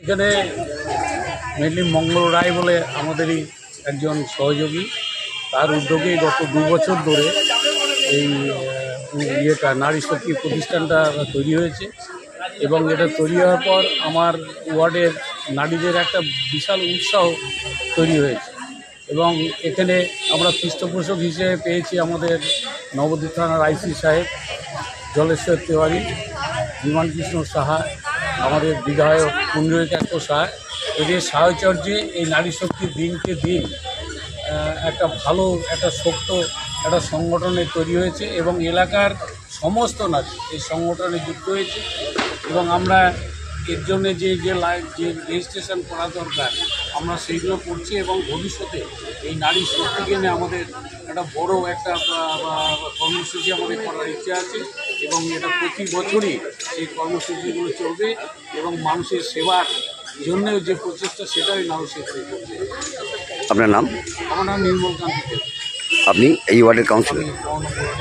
এখানে মেনলি মঙ্গল রায় বলে আমাদেরই একজন সহযোগী, তার উদ্যোগে গত 2 বছর ধরে এই নারী শক্তি প্রতিষ্ঠানটা তৈরি হয়েছে এবং এটা তৈরি হওয়ার পর আমার ওয়ার্ডের নারীদের একটা বিশাল উৎসাহ তৈরি হয়েছে এবং এখানে আমরা পৃষ্ঠপোষক হিসেবে পেয়েছি আমাদের নবদ্বীপ থানার আইসি সাহেব জলেশ্বর তিওয়ারি, বিমান কৃষ্ণ সাহা, আমাদের বিধায়ক পুণ্ডরিকাক্ষ সাহা। এদের সাহচর্যে এই নারী শক্তির দিনকে দিন একটা ভালো একটা শক্ত একটা সংগঠনে তৈরি হয়েছে এবং এলাকার সমস্ত নারী এই সংগঠনে যুক্ত হয়েছে এবং আমরা এর জন্য যে রেজিস্ট্রেশন করা দরকার আমরা সেইগুলো করছি এবং ভবিষ্যতে এই নারী শক্তিকে নিয়ে আমাদের একটা বড় একটা কর্মসূচি আমাদের করার ইচ্ছা আছে এবং এটা প্রতি বছরই সেই কর্মসূচিগুলো চলবে এবং মানুষের সেবার জন্যেও যে প্রচেষ্টা সেটাই মানুষের করছে। আপনার নাম? আমার নাম নির্মল কান্তি। আপনি এই ওয়ার্ডের কাউন্সিলর? কাউন্সিলর।